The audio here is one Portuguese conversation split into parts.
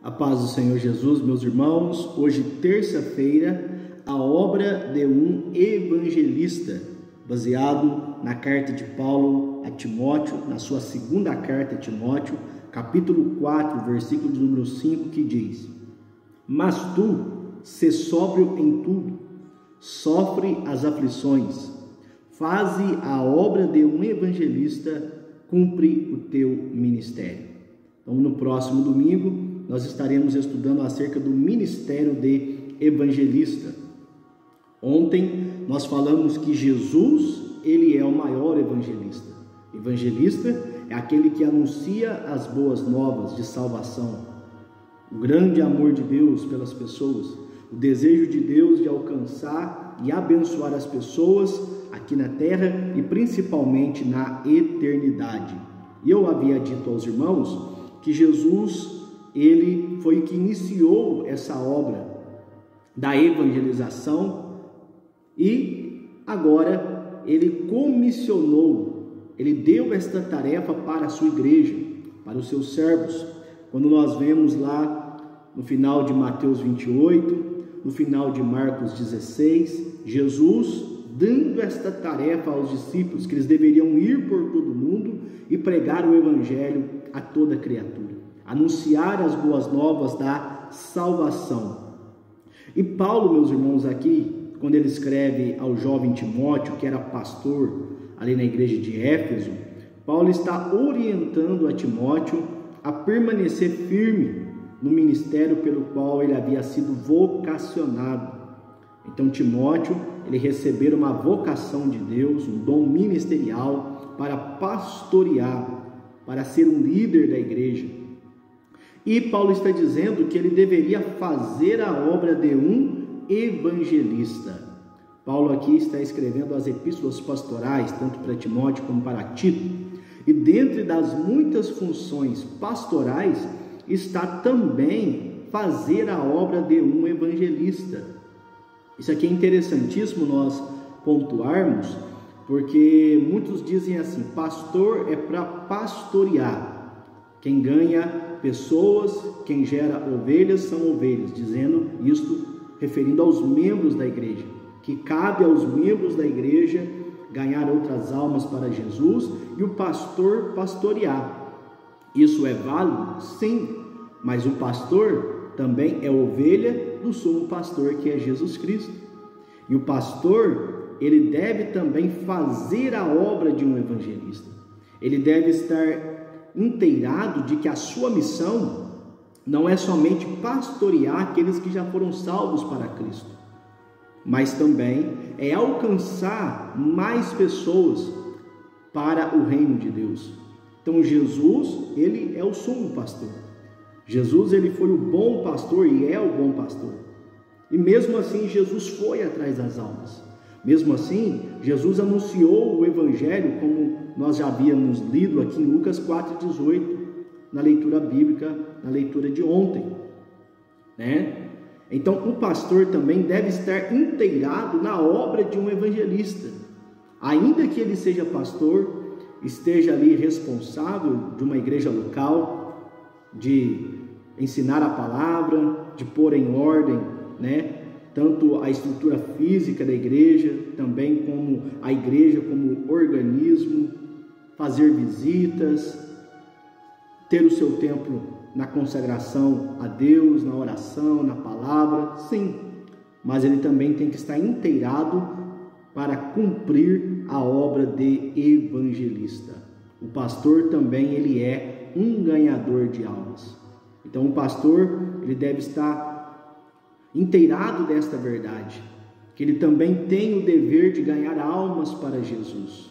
A paz do Senhor Jesus, meus irmãos. Hoje, terça-feira, a obra de um evangelista, baseado na carta de Paulo a Timóteo, na sua segunda carta a Timóteo, capítulo 4, versículo de número 5, que diz: Mas tu, sê sóbrio em tudo, sofre as aflições, faze a obra de um evangelista, cumpre o teu ministério. Então, no próximo domingo, nós estaremos estudando acerca do ministério de evangelista. Ontem nós falamos que Jesus, ele é o maior evangelista. Evangelista é aquele que anuncia as boas novas de salvação, o grande amor de Deus pelas pessoas, o desejo de Deus de alcançar e abençoar as pessoas aqui na terra e principalmente na eternidade. E eu havia dito aos irmãos que Jesus, ele foi o que iniciou essa obra da evangelização e agora ele comissionou, ele deu esta tarefa para a sua igreja, para os seus servos. Quando nós vemos lá no final de Mateus 28, no final de Marcos 16, Jesus dando esta tarefa aos discípulos, que eles deveriam ir por todo mundo e pregar o evangelho a toda criatura, anunciar as boas novas da salvação. E Paulo, meus irmãos, aqui, quando ele escreve ao jovem Timóteo, que era pastor ali na igreja de Éfeso, Paulo está orientando a Timóteo a permanecer firme no ministério pelo qual ele havia sido vocacionado. Então Timóteo, ele recebeu uma vocação de Deus, um dom ministerial para pastorear, para ser um líder da igreja. E Paulo está dizendo que ele deveria fazer a obra de um evangelista. Paulo aqui está escrevendo as epístolas pastorais, tanto para Timóteo como para Tito. E dentre das muitas funções pastorais, está também fazer a obra de um evangelista. Isso aqui é interessantíssimo nós pontuarmos, porque muitos dizem assim: pastor é para pastorear. Quem ganha pessoas, quem gera ovelhas são ovelhas, dizendo isto, referindo aos membros da igreja, que cabe aos membros da igreja ganhar outras almas para Jesus e o pastor pastorear. Isso é válido? Sim, mas o pastor também é ovelha do sumo pastor, que é Jesus Cristo. E o pastor, ele deve também fazer a obra de um evangelista. Ele deve estar inteirado de que a sua missão não é somente pastorear aqueles que já foram salvos para Cristo, mas também é alcançar mais pessoas para o reino de Deus. Então Jesus, ele é o sumo pastor. Jesus, ele foi o bom pastor e é o bom pastor. E mesmo assim Jesus foi atrás das almas. Mesmo assim, Jesus anunciou o evangelho, como nós já havíamos lido aqui em Lucas 4,18, na leitura bíblica, na leitura de ontem, né? Então, o pastor também deve estar inteirado na obra de um evangelista. Ainda que ele seja pastor, esteja ali responsável de uma igreja local, de ensinar a palavra, de pôr em ordem, né, tanto a estrutura física da igreja, também como a igreja como organismo, fazer visitas, ter o seu tempo na consagração a Deus, na oração, na palavra, sim, mas ele também tem que estar inteirado para cumprir a obra de evangelista. O pastor também, ele é um ganhador de almas. Então o pastor, ele deve estar inteirado desta verdade, que ele também tem o dever de ganhar almas para Jesus,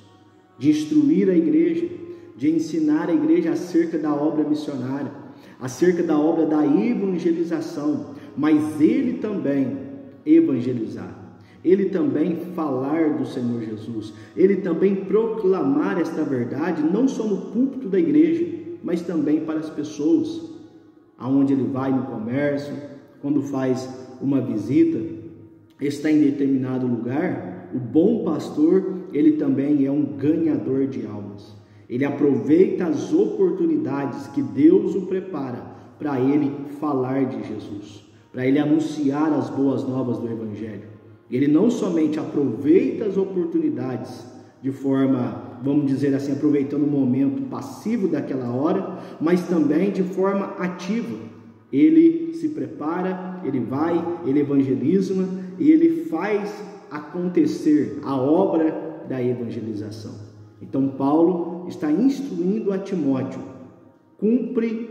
de instruir a igreja, de ensinar a igreja acerca da obra missionária, acerca da obra da evangelização, mas ele também evangelizar, ele também falar do Senhor Jesus, ele também proclamar esta verdade, não só no púlpito da igreja, mas também para as pessoas, aonde ele vai no comércio, quando faz uma visita, está em determinado lugar. O bom pastor, ele também é um ganhador de almas. Ele aproveita as oportunidades que Deus o prepara para ele falar de Jesus, para ele anunciar as boas novas do Evangelho. Ele não somente aproveita as oportunidades de forma, vamos dizer assim, aproveitando o momento passivo daquela hora, mas também de forma ativa. Ele se prepara, ele vai, ele evangeliza e ele faz acontecer a obra da evangelização. Então Paulo está instruindo a Timóteo: cumpre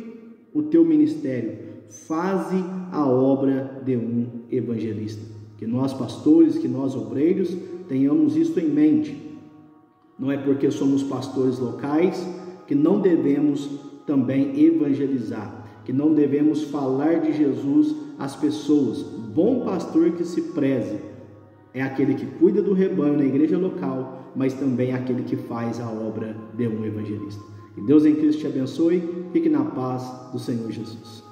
o teu ministério, faze a obra de um evangelista. Que nós pastores, que nós obreiros tenhamos isto em mente. Não é porque somos pastores locais que não devemos também evangelizar, que não devemos falar de Jesus às pessoas. Bom pastor que se preze é aquele que cuida do rebanho na igreja local, mas também é aquele que faz a obra de um evangelista. Que Deus em Cristo te abençoe. Fique na paz do Senhor Jesus.